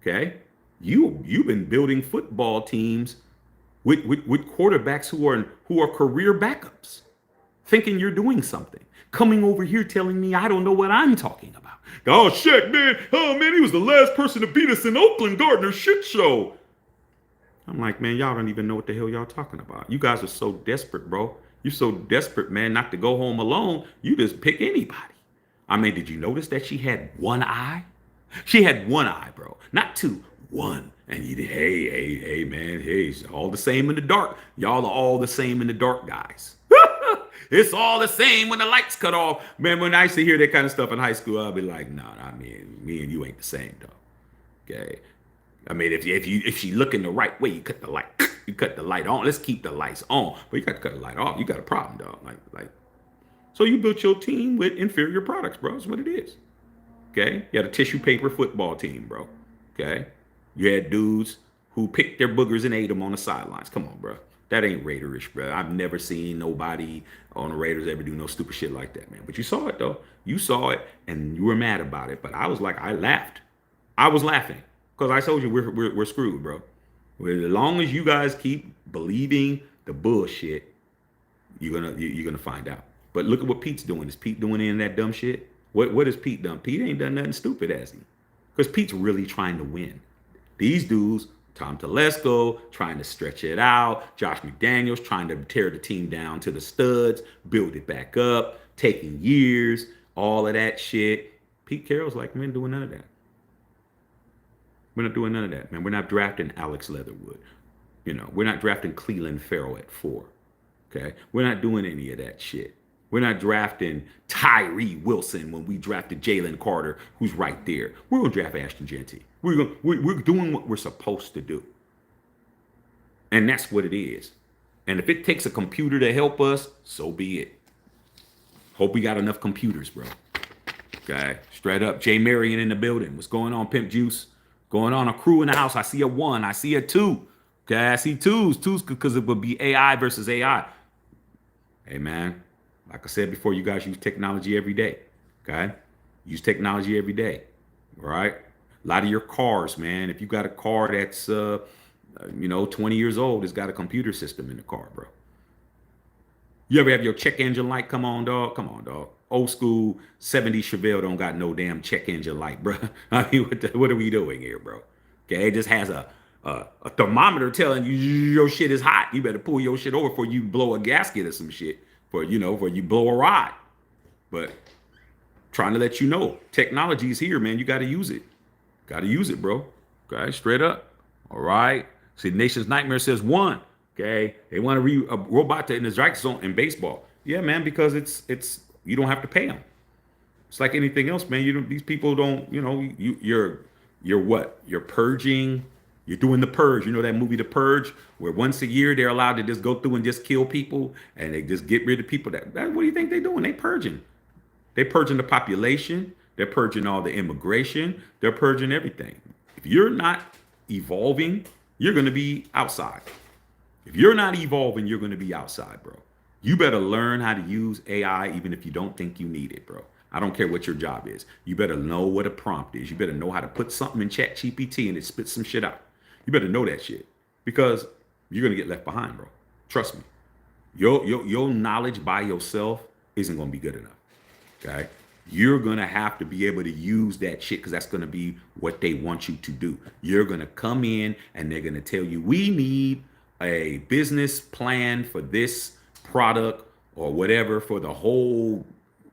Okay? You've been building football teams with quarterbacks who are career backups, thinking you're doing something. Coming over here telling me I don't know what I'm talking about. Oh shit, man. Oh man, he was the last person to beat us in Oakland Gardner shit show. I'm like, man, y'all don't even know what the hell y'all talking about. You guys are so desperate, bro. You're so desperate, man, not to go home alone. You just pick anybody. I mean, did you notice that she had one eye? She had one eye, bro. Not two, one. And you did, hey, man, hey, it's all the same in the dark. Y'all are all the same in the dark, guys. It's all the same when the lights cut off. Man, when I used to hear that kind of stuff in high school, I'll be like, nah, me and you ain't the same, though. Okay. I mean, if she looking the right way, you cut the light. You cut the light on. Let's keep the lights on. But you got to cut the light off. You got a problem, dog. Like. So you built your team with inferior products, bro. That's what it is. Okay? You had a tissue paper football team, bro. Okay? You had dudes who picked their boogers and ate them on the sidelines. Come on, bro. That ain't Raiderish, bro. I've never seen nobody on the Raiders ever do no stupid shit like that, man. But you saw it, though. You saw it, and you were mad about it. But I was like, I laughed. I was laughing. Because I told you we're screwed, bro. As long as you guys keep believing the bullshit, you're gonna find out. But look at what Pete's doing. Is Pete doing any of that dumb shit? What has Pete done? Pete ain't done nothing stupid, has he? Because Pete's really trying to win. These dudes, Tom Telesco, trying to stretch it out. Josh McDaniels trying to tear the team down to the studs, build it back up, taking years, all of that shit. Pete Carroll's like, man, doing none of that. We're not doing none of that, man. We're not drafting Alex Leatherwood. We're not drafting Cleveland Farrell at 4. Okay? We're not doing any of that shit. We're not drafting Tyree Wilson when we drafted Jalen Carter, who's right there. We're going to draft Ashton Jeanty. We're doing what we're supposed to do. And that's what it is. And if it takes a computer to help us, so be it. Hope we got enough computers, bro. Okay? Straight up. Jay Marion in the building. What's going on, Pimp Juice? Going on, a crew in the house. I see a 1. I see a 2. Okay, I see 2s. 2s because it would be AI versus AI. Hey, man. Like I said before, you guys use technology every day. Okay? Use technology every day. All right? A lot of your cars, man, if you got a car that's 20 years old, it's got a computer system in the car, bro. You ever have your check engine light come on, dog? Come on, dog. Old school 70 Chevelle don't got no damn check engine light, bro. I mean, what are we doing here, bro? Okay, it just has a thermometer telling you your shit is hot. You better pull your shit over before you blow a gasket or some shit. For you blow a rod. But trying to let you know, technology is here, man. You got to use it. Got to use it, bro. Okay, straight up. All right. See, Nation's Nightmare says one. Okay, they want to a robot in the strike zone in baseball. Yeah, man, because it's you don't have to pay them. It's like anything else, man. You don't. These people don't. You're what? You're purging. You're doing the purge. You know that movie, The Purge, where once a year they're allowed to just go through and just kill people, and they just get rid of people. What do you think they're doing? They purging. They're purging the population. They're purging all the immigration. They're purging everything. If you're not evolving, you're going to be outside. If you're not evolving, you're going to be outside, bro. You better learn how to use AI even if you don't think you need it, bro. I don't care what your job is. You better know what a prompt is. You better know how to put something in Chat GPT and it spits some shit out. You better know that shit because you're going to get left behind, bro. Trust me. Your knowledge by yourself isn't going to be good enough. Okay? You're going to have to be able to use that shit because that's going to be what they want you to do. You're going to come in and they're going to tell you, we need a business plan for this product or whatever for the whole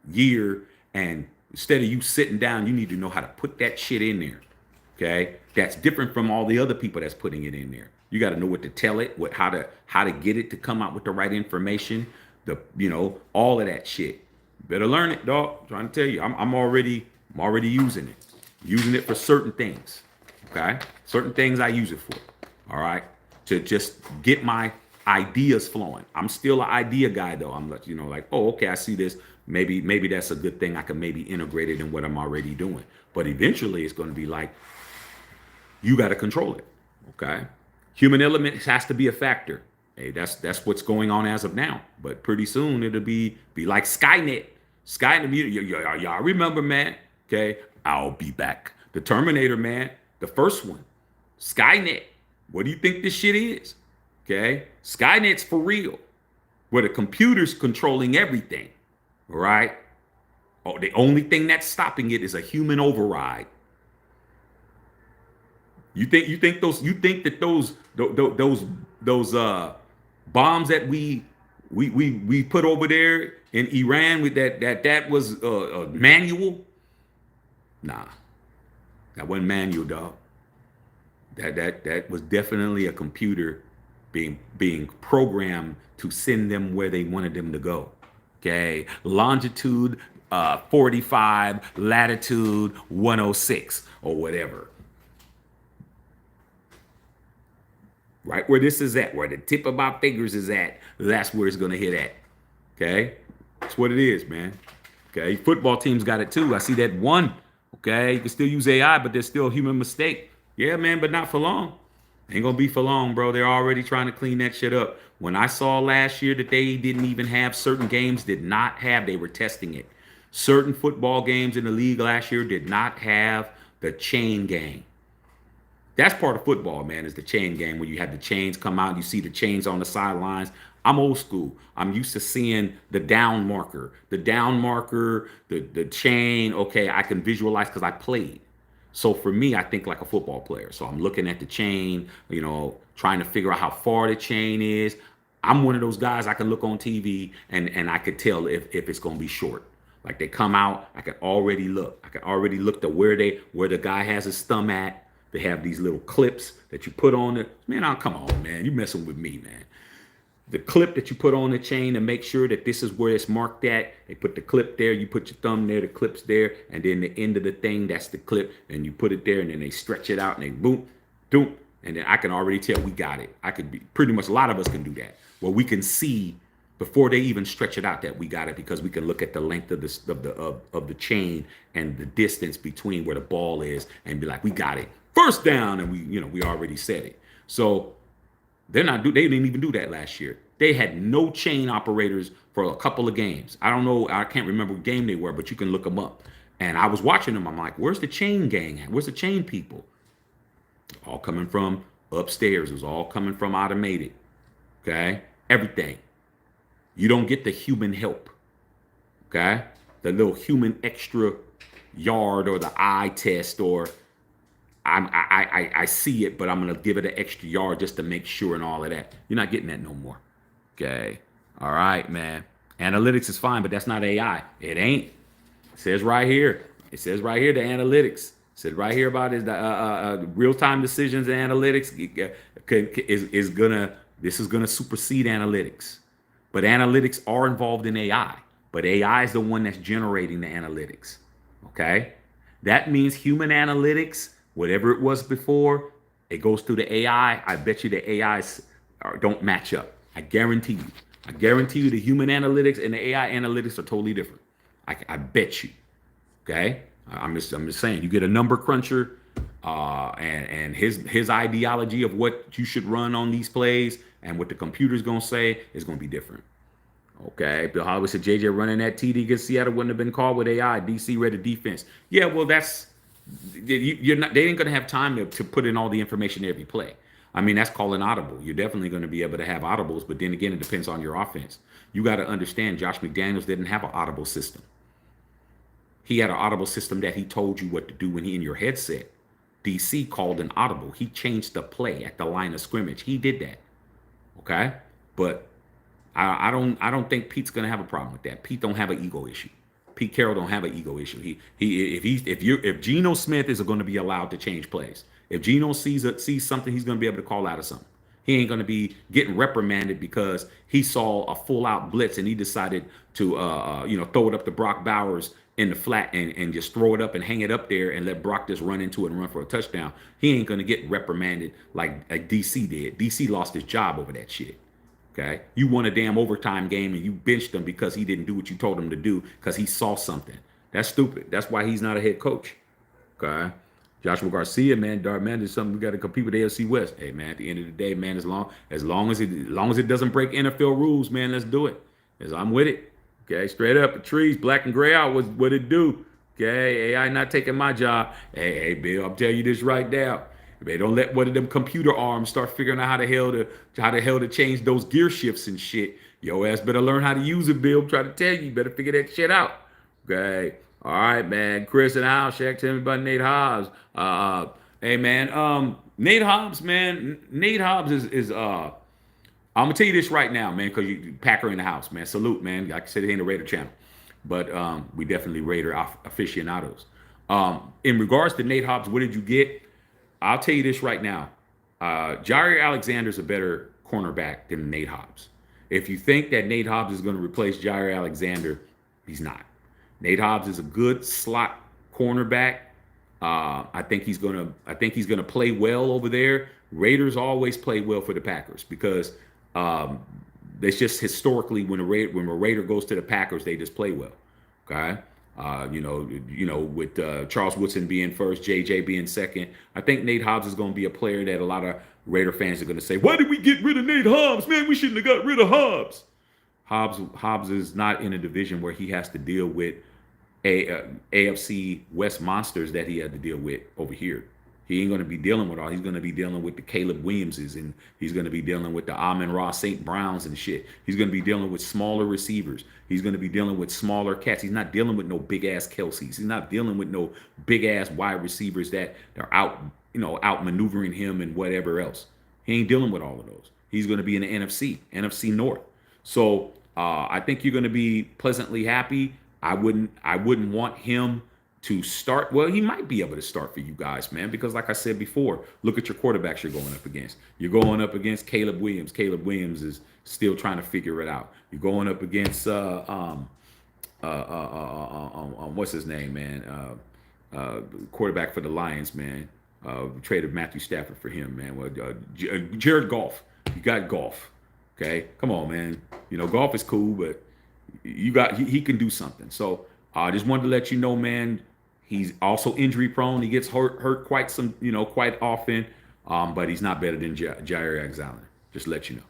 year. And instead of you sitting down, you need to know how to put that shit in there. Okay. That's different from all the other people that's putting it in there. You got to know what to tell it, how to get it to come out with the right information, all of that shit. Better learn it, dog. I'm trying to tell you, I'm already using it for certain things. Okay. Certain things I use it for. All right. To just get my ideas flowing. I'm still an idea guy though. I'm like, oh, okay, I see this. Maybe that's a good thing. I can maybe integrate it in what I'm already doing. But eventually it's going to be like, you got to control it. Okay. Human element has to be a factor. Hey, that's what's going on as of now. But pretty soon it'll be like Skynet. Skynet, y'all remember, man? Okay. I'll be back. The Terminator, man. The first one. Skynet. What do you think this shit is? Okay. Skynet's for real. Where the computer's controlling everything. All right. Oh, the only thing that's stopping it is a human override. You think that those bombs that we put over there in Iran with that was manual? Nah, that wasn't manual, dog. That was definitely a computer being programmed to send them where they wanted them to go. Okay, longitude 45, latitude 106 or whatever. Right where this is at, where the tip of my fingers is at, that's where it's gonna hit at. Okay, that's what it is, man. Okay, football teams got it too. I see that one. Okay, you can still use AI, but there's still a human mistake. Yeah, man, but not for long. Ain't gonna be for long, bro. They're already trying to clean that shit up. When I saw last year that they didn't even have certain games, they were testing it. Certain football games in the league last year did not have the chain game. That's part of football, man, is the chain game where you have the chains come out, you see the chains on the sidelines. I'm old school. I'm used to seeing the down marker, the chain. Okay, I can visualize because I played. So for me, I think like a football player. So I'm looking at the chain, trying to figure out how far the chain is. I'm one of those guys I can look on TV and I could tell if it's going to be short. Like they come out, I can already look. I can already look to where the guy has his thumb at. They have these little clips that you put on it. Man, come on, man. You messing with me, man. The clip that you put on the chain to make sure that this is where it's marked at. They put the clip there, you put your thumb there, the clip's there, and then the end of the thing, that's the clip, and you put it there, and then they stretch it out, and they boom, doom, and then I can already tell we got it. I could be pretty much a lot of us can do that. Well, we can see before they even stretch it out that we got it because we can look at the length of the chain and the distance between where the ball is and be like, we got it. First down, and we already said it. So they didn't even do that last year. They had no chain operators for a couple of games. I don't know, I can't remember what game they were, but you can look them up. And I was watching them. I'm like, where's the chain gang at? Where's the chain people? All coming from upstairs. It was all coming from automated. Okay? Everything. You don't get the human help. Okay? The little human extra yard or the eye test or I see it, but I'm gonna give it an extra yard just to make sure and all of that. You're not getting that no more. Okay. All right, man. Analytics is fine, but that's not AI. It ain't. It says right here. It says right here the analytics. It says right here about is the real-time decisions and analytics is gonna this is gonna supersede analytics. But analytics are involved in AI. But AI is the one that's generating the analytics. Okay? That means human analytics, whatever it was before, it goes through the AI. I bet you the AIs don't match up. I guarantee you. I guarantee you the human analytics and the AI analytics are totally different. I bet you. Okay? I'm just saying. You get a number cruncher, and his ideology of what you should run on these plays and what the computer's gonna say is gonna be different. Okay, Bill Hollywood said JJ running that TD against Seattle wouldn't have been called with AI. DC read the defense. Yeah, well, that's you're not. They ain't gonna have time to put in all the information every play. I mean, that's called an audible. You're definitely going to be able to have audibles, but then again, it depends on your offense. You got to understand, Josh McDaniels didn't have an audible system. He had an audible system that he told you what to do when he in your headset. DC called an audible. He changed the play at the line of scrimmage. He did that. Okay, but I don't think Pete's gonna have a problem with that. Pete don't have an ego issue. Pete Carroll don't have an ego issue. If Geno Smith is going to be allowed to change plays, if Geno sees something, he's going to be able to call out of something. He ain't going to be getting reprimanded because he saw a full out blitz and he decided to throw it up to Brock Bowers in the flat and just throw it up and hang it up there and let Brock just run into it and run for a touchdown. He ain't going to get reprimanded like DC did. DC lost his job over that shit. Okay, you won a damn overtime game and you benched him because he didn't do what you told him to do because he saw something. That's stupid. That's why he's not a head coach. Okay, Joshua Garcia, man, Dark man, there's something we got to compete with AFC West. Hey, man, at the end of the day, man, as long as it doesn't break NFL rules, man, let's do it. As I'm with it. Okay, straight up the trees, black and gray out. What it do? Okay, AI not taking my job. Hey, Bill, I'm telling you this right now. They don't let one of them computer arms start figuring out how the hell to change those gear shifts and shit. Your ass better learn how to use it, Bill. I'm trying to tell you, better figure that shit out. Okay. All right, man. Chris and Al, Shaq, tell me about Nate Hobbs. Hey, man. Nate Hobbs, man. Nate Hobbs is I'm gonna tell you this right now, man, because you Packer in the house, man. Salute, man. Like I said, it ain't a Raider channel, but we definitely Raider aficionados. In regards to Nate Hobbs, what did you get? I'll tell you this right now. Jaire Alexander's a better cornerback than Nate Hobbs. If you think that Nate Hobbs is going to replace Jaire Alexander, he's not. Nate Hobbs is a good slot cornerback. I think he's gonna play well over there. Raiders always play well for the Packers because it's just historically when a Raider goes to the Packers, they just play well. Okay. With Charles Woodson being first, JJ being second, I think Nate Hobbs is going to be a player that a lot of Raider fans are going to say, why did we get rid of Nate Hobbs? Man, we shouldn't have got rid of Hobbs. Hobbs is not in a division where he has to deal with AFC West monsters that he had to deal with over here. He ain't going to be dealing with all. He's going to be dealing with the Caleb Williamses, and he's going to be dealing with the Amon-Ra St. Browns and shit. He's going to be dealing with smaller receivers. He's going to be dealing with smaller cats. He's not dealing with no big-ass Kelseys. He's not dealing with no big-ass wide receivers that are out maneuvering him and whatever else. He ain't dealing with all of those. He's going to be in the NFC North. So I think you're going to be pleasantly happy. I wouldn't want him to start. Well, he might be able to start for you guys, man, because like I said before, look at your quarterbacks you're going up against. You're going up against Caleb Williams. Caleb Williams is still trying to figure it out. You're going up against what's his name, man? Quarterback for the Lions, man. Traded Matthew Stafford for him, man. Well, Jared Goff. You got Goff. Okay, come on, man. Goff is cool, but he can do something. So I just wanted to let you know, man. He's also injury prone. He gets hurt quite often, but he's not better than Jaire Alexander. Just let you know.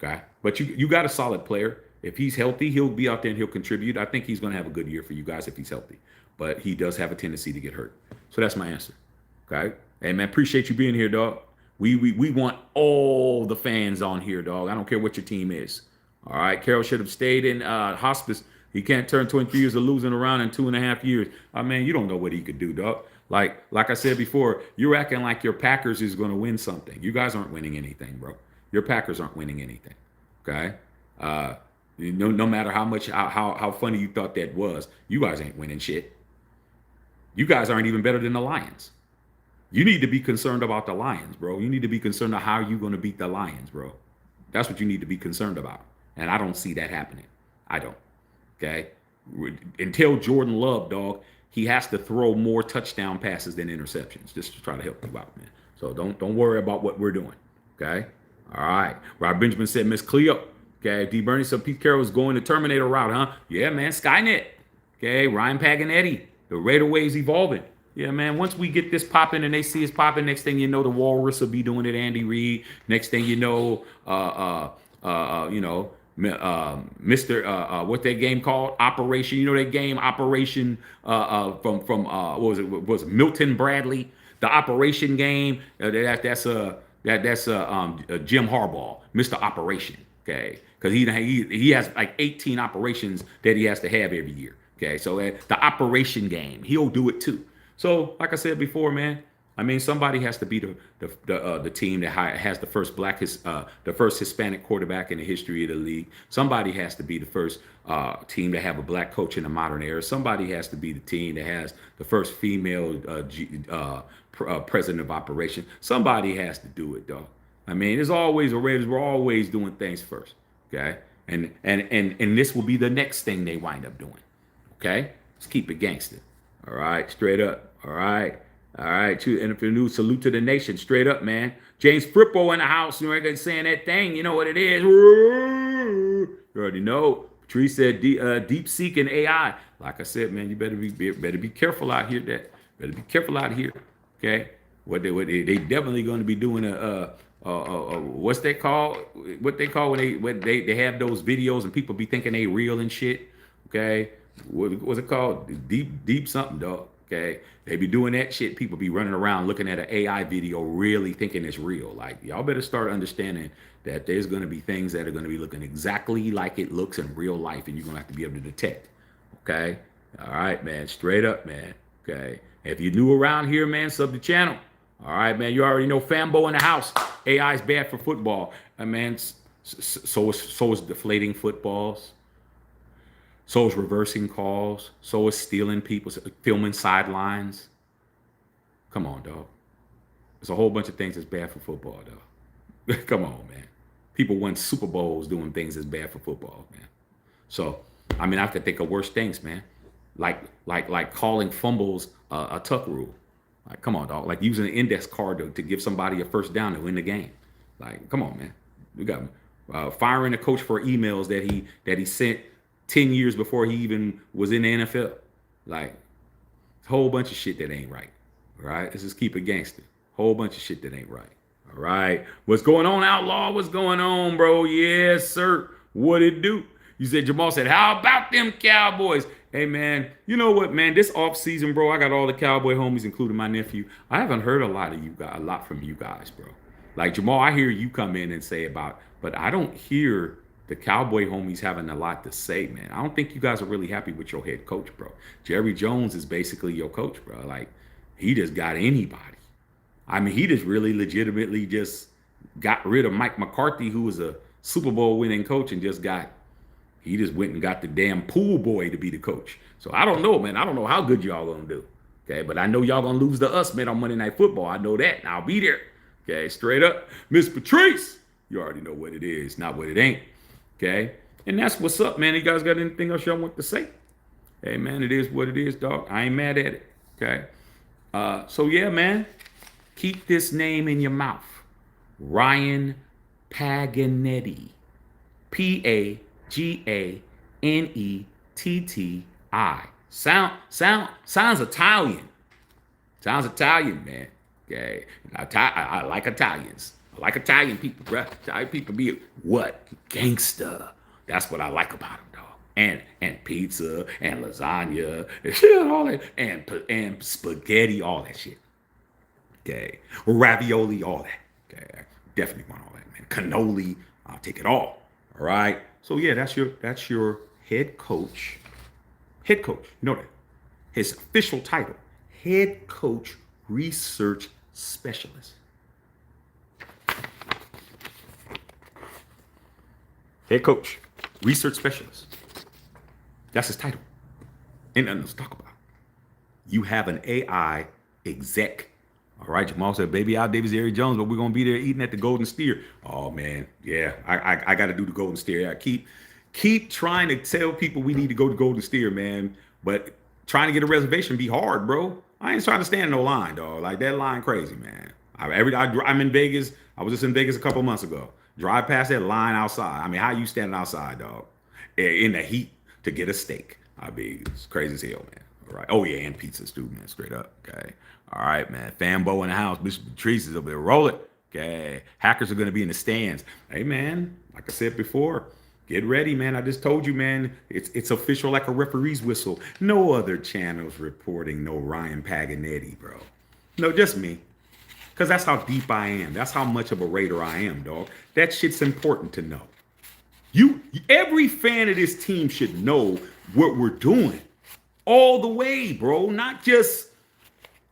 Okay. But you got a solid player. If he's healthy, he'll be out there and he'll contribute. I think he's going to have a good year for you guys if he's healthy. But he does have a tendency to get hurt. So that's my answer. Okay. Hey man, appreciate you being here, dog. We want all the fans on here, dog. I don't care what your team is. All right. Carroll should have stayed in hospice. He can't turn 23 years of losing around in 2.5 years. I mean, you don't know what he could do, dog. Like I said before, you're acting like your Packers is going to win something. You guys aren't winning anything, bro. Your Packers aren't winning anything. Okay. No matter how much how funny you thought that was, you guys ain't winning shit. You guys aren't even better than the Lions. You need to be concerned about the Lions, bro. You need to be concerned about how you're going to beat the Lions, bro. That's what you need to be concerned about. And I don't see that happening. I don't. Okay. Until Jordan Love, dog, he has to throw more touchdown passes than interceptions, just to try to help you out, man. So don't worry about what we're doing. Okay. All right. Rob Benjamin said, Miss Cleo. Okay. D. Bernie said Pete Carroll is going the Terminator route, huh? Yeah, man. Skynet. Okay. Ryan Paganetti. The Raider way's evolving. Yeah, man. Once we get this popping and they see us popping, next thing you know, the Walrus will be doing it. Andy Reid. Next thing you know, Mr. What that game called? Operation. You know that game Operation from what was it? Was it Milton Bradley? The Operation game. That's Jim Harbaugh, Mr. Operation. Okay, because he has like 18 operations that he has to have every year. Okay, so the Operation game, he'll do it too. So, like I said before, man, I mean, somebody has to be the team that has the first the first Hispanic quarterback in the history of the league. Somebody has to be the first team to have a black coach in the modern era. Somebody has to be the team that has the first female president of operation. Somebody has to do it, though. I mean, there's always the Raiders. We're always doing things first, okay? And this will be the next thing they wind up doing, okay? Let's keep it gangster. All right, straight up. All right. All right, and if you're new, salute to the nation. Straight up, man. James Frippo in the house. You know, saying that thing. You know what it is. You already know. Patrice said deep seek and AI. Like I said, man, you better be careful out here. Better be careful out here. Okay. What they definitely going to be doing what's they call? What they call when they have those videos and people be thinking they real and shit. Okay. What's it called? Deep something, dog. Okay, they be doing that shit. People be running around looking at an AI video, really thinking it's real. Like, y'all better start understanding that there's going to be things that are going to be looking exactly like it looks in real life, and you're going to have to be able to detect. Okay, all right, man. Straight up, man. Okay, if you're new around here, man, sub the channel. All right, man. You already know Fambo in the house. AI is bad for football. Man, so is deflating footballs. So is reversing calls. So is stealing people, filming sidelines. Come on, dog. There's a whole bunch of things that's bad for football, dog. Come on, man. People won Super Bowls doing things that's bad for football, man. So, I mean, I could think of worse things, man. Like calling fumbles a tuck rule. Like, come on, dog. Like using an index card to give somebody a first down to win the game. Like, come on, man. We got firing a coach for emails that he sent 10 years before he even was in the NFL. Like, a whole bunch of shit that ain't right. All right? Let's just keep it gangster. Whole bunch of shit that ain't right. All right? What's going on, Outlaw? What's going on, bro? Yes, sir. What it do? You said, Jamal said, how about them Cowboys? Hey, man, you know what, man? This off season, bro, I got all the Cowboy homies, including my nephew. I haven't heard a lot from you guys, bro. Like, Jamal, I hear you come in and say but I don't hear the Cowboy homies having a lot to say, man. I don't think you guys are really happy with your head coach, bro. Jerry Jones is basically your coach, bro. Like, he just got anybody. I mean, he just really legitimately just got rid of Mike McCarthy, who was a Super Bowl winning coach, and he just went and got the damn pool boy to be the coach. So I don't know, man. I don't know how good y'all gonna do. Okay, but I know y'all gonna lose to us, man, on Monday Night Football. I know that, and I'll be there. Okay, straight up. Miss Patrice, you already know what it is, not what it ain't. Okay, and that's what's up, man. You guys got anything else y'all want to say? Hey, man, it is what it is, dog. I ain't mad at it. Okay, so yeah, man, keep this name in your mouth. Ryan Paganetti. Pagannetti. Sounds Italian. Sounds Italian, man. Okay, I like Italians. I like Italian people, bruh. Italian people be what? Gangster. That's what I like about them, dog. And pizza and lasagna and shit, all that, and spaghetti, all that shit. Okay, ravioli, all that. Okay, I definitely want all that, man. Cannoli, I'll take it all. All right. So yeah, that's your head coach. Head coach. You know that. His official title, head coach research specialist. Head coach, research specialist. That's his title. Ain't nothing else to talk about. You have an AI exec. All right, Jamal said, "Baby, Al Davis, Jerry Jones, but we're gonna be there eating at the Golden Steer." Oh man, yeah, I got to do the Golden Steer. I keep trying to tell people we need to go to Golden Steer, man, but trying to get a reservation be hard, bro. I ain't trying to stand in no line, dog. Like that line, crazy, man. I'm in Vegas. I was just in Vegas a couple months ago. Drive past that line outside. I mean, how you standing outside, dog, in the heat to get a steak? I mean, it's crazy as hell, man. All right. Oh yeah, and pizzas too, man. Straight up. Okay. All right, man. Fanbo in the house. Bishop Patrice is over there. Roll it. Okay. Hackers are gonna be in the stands. Hey, man. Like I said before, get ready, man. I just told you, man. It's official like a referee's whistle. No other channels reporting no Ryan Paganetti, bro. No, just me. Because that's how deep I am. That's how much of a raider I am, dog. That shit's important to know. Every fan of this team should know what we're doing. All the way, bro. Not just,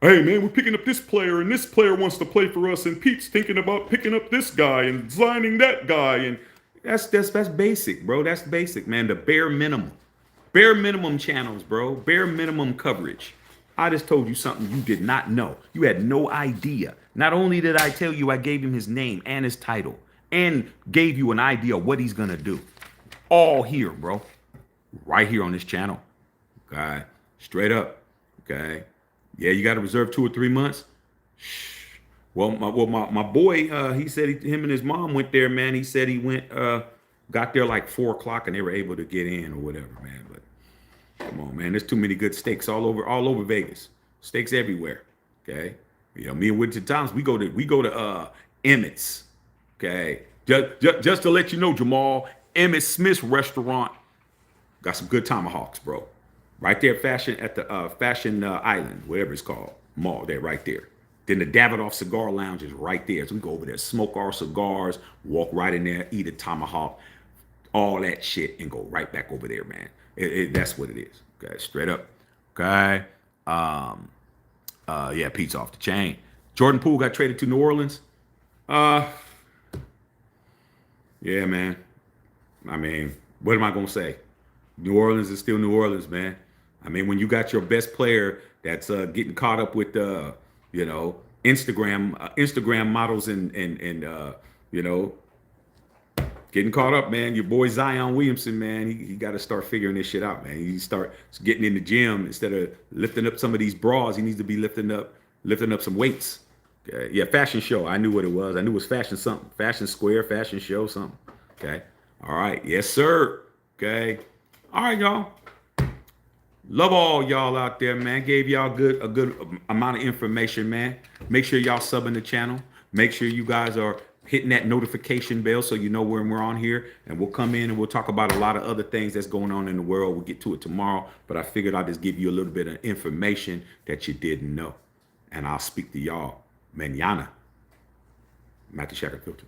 hey, man, we're picking up this player, and this player wants to play for us, and Pete's thinking about picking up this guy and signing that guy. And that's basic, bro. That's basic, man. The bare minimum. Bare minimum channels, bro. Bare minimum coverage. I just told you something you did not know. You had no idea. Not only did I tell you, I gave him his name and his title and gave you an idea of what he's going to do. All here, bro. Right here on this channel. Okay. Straight up. Okay. Yeah, you got to reserve 2 or 3 months. Well, my boy, he said him and his mom went there, man. He said he got there like 4 o'clock and they were able to get in or whatever, man. But come on, man. There's too many good steaks all over Vegas. Steaks everywhere. Okay. You know, me and Winston Thomas, we go to Emmett's. Okay. Just to let you know, Jamal, Emmett Smith's restaurant got some good tomahawks, bro. Right there at the Fashion Island, whatever it's called, mall there, right there. Then the Davidoff Cigar Lounge is right there. So we go over there, smoke our cigars, walk right in there, eat a tomahawk, all that shit, and go right back over there, man. That's what it is. Okay, straight up. Okay. Yeah, Pete's off the chain. Jordan Poole got traded to New Orleans. Yeah, man. I mean, what am I gonna say? New Orleans is still New Orleans, man. I mean, when you got your best player that's getting caught up with Instagram models and getting caught up, man. Your boy Zion Williamson, man, he got to start figuring this shit out, man. He start getting in the gym instead of lifting up some of these bras. He needs to be lifting up some weights. Okay. Yeah, fashion show. I knew what it was. I knew it was fashion something, fashion square, fashion show something. Okay. All right. Yes, sir. Okay. All right, y'all. Love all y'all out there, man. Gave y'all a good amount of information, man. Make sure y'all subbing the channel. Make sure you guys are hitting that notification bell so you know when we're on here. And we'll come in and we'll talk about a lot of other things that's going on in the world. We'll get to it tomorrow. But I figured I'll just give you a little bit of information that you didn't know. And I'll speak to y'all mañana. Matthew Shacker Filter.